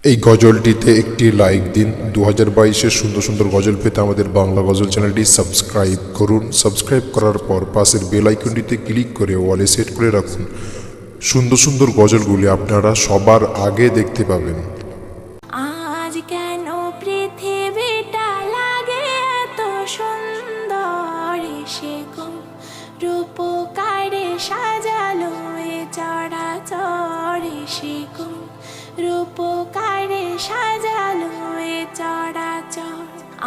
এই গজলটিতে একটি লাইক দিন। 2022-এর সুন্দর সুন্দর গজল পেতে আমাদের বাংলা গজল চ্যানেলটি সাবস্ক্রাইব করুন। সাবস্ক্রাইব করার পর পাশের বেল আইকনটিতে ক্লিক করে ওয়ালে সেট করে রাখুন। সুন্দর সুন্দর গজলগুলি আপনারা সবার আগে দেখতে পাবেন। আজ কেন পৃথিবীটা লাগে এত সুন্দর, সে রূপকারে সাজালো এ চরাচর, সে রূপকারে সাজালো এ চরাচর।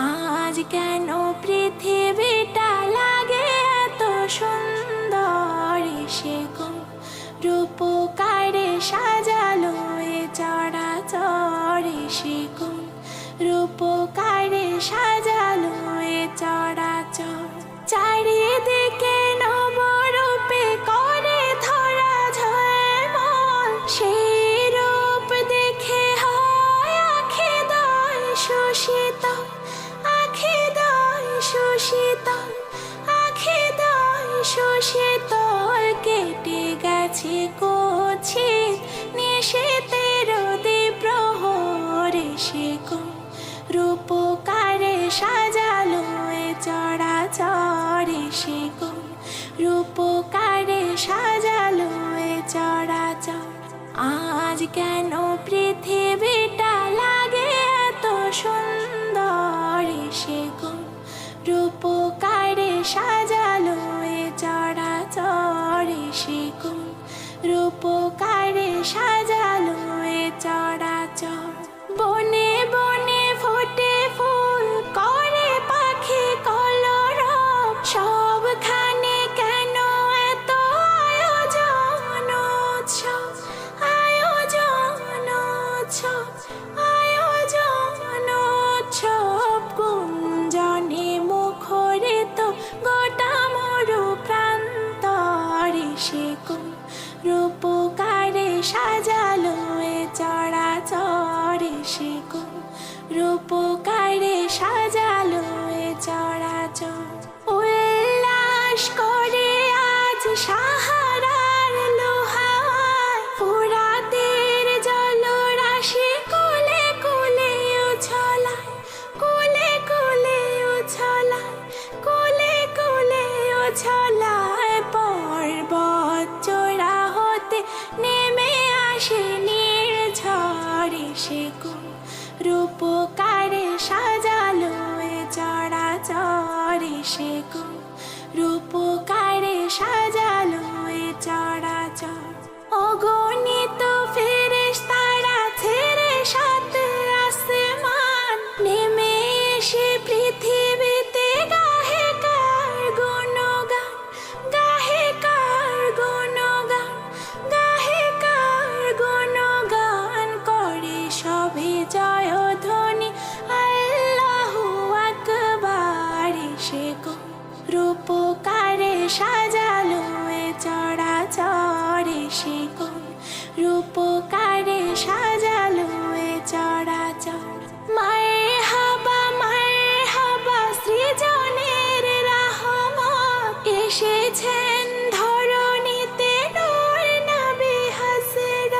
আজ কেন পৃথিবীটা লাগে এত সুন্দর, সে রূপকারে সাজালো এ চরাচর, সে রূপকারে সাজালো এ চরাচর। চারিদিকে নবরূপে করে ধরা ঝলমল, সেই রূপ দেখে হয় আখি দয় শোষিতল, আখি দয় শোষিতল, আখি দয় শোষিতল। কেটে গেছে কুৎসিত নিশীথের দ্বিপ্রহরে, সে রূপকারে সাজালো এ চরাচর, সে রূপকারে সাজালো এ চরাচর। আজ কেন পৃথিবীটা লাগে এত সুন্দর, সে রূপকারে সাজালো এ চরাচর, সে রূপকারে সাজালো এ চরাচর। বনে বনে ফোটে ফুল করে পাখি কলরব, সবখানে কেন এত আয়োজন উৎসব, আয়োজন উৎসব, আয়োজন উৎসব। গুঞ্জনে মুখরিত গোটা মরু প্রান্তরে, সে রূপকারে সাজালো এ চরাচর, সে রূপকারে সাজালো এ চরাচর। উল্লাস করে আজ সাহারার লোহায়, ফুরাতের জলরাশি কুলে কুলে উছলায়, কুলে কুলে উছলায়, কুলে কুলে উছলায়। পর্বত চূড়া হতে নেমে আসে নির্ঝরে, সে রূপকারে সাজালো এ চরাচর, সে রূপকারে সাজালো এ চরাচর। অগণিত ফেরেশতারা ছেড়ে সাত আসমান, নেমে এসে পৃথিবীতে গাহে কার গুণগান, গাহে কার গুণগান, গাহে কার গুণগান। করে সবে জয়ধ্বনি আল্লাহু আকবার, সে রূপকারে সাজালো এ চরাচর, সে রূপকারে সাজালো এ চরাচর। মারহাবা মারহাবা সৃজনের রহমত, এসেছেন ধরণীতে নূর নবী হযরত,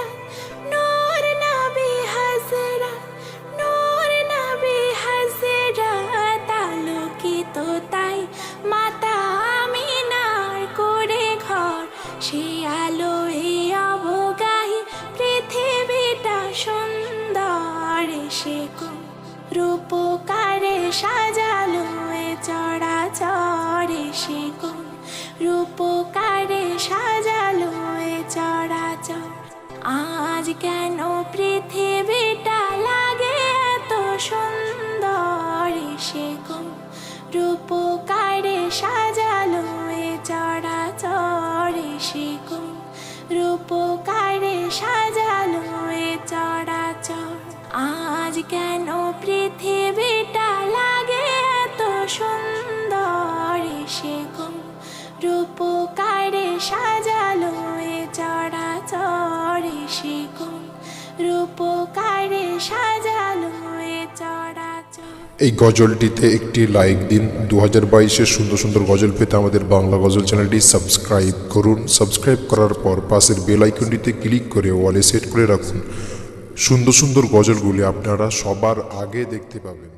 নূর নবী হযরত, নূর নবী হযরত। আলোকিত তাই মাতা আমিনার করে ঘর, সে আলোয় অবগাহী পৃথিবীটা সুন্দর, সে রূপকারে সাজালো এ চরাচর, সে রূপকারে সাজালো এ চরাচর। আজ কেন পৃথিবীটা লাগে এত সুন্দর, সে রূপকারে সাজালো এ চরাচর, সে রূপকারে সাজালো এ চরাচর। আজ কেন পৃথিবীটা লাগে এত সুন্দর, সে রূপকারে সাজালো এ চরাচর, সে রূপকারে সাজালো এ চরাচর। এই গজলটিতে একটি লাইক দিন। 2022-এর সুন্দর সুন্দর গজল পেতে আমাদের বাংলা গজল চ্যানেলটি সাবস্ক্রাইব করুন। সাবস্ক্রাইব করার পর পাশের বেল আইকনটিতে ক্লিক করে ওয়ালে সেট করে রাখুন। সুন্দর সুন্দর গজলগুলি আপনারা সবার আগে দেখতে পাবেন।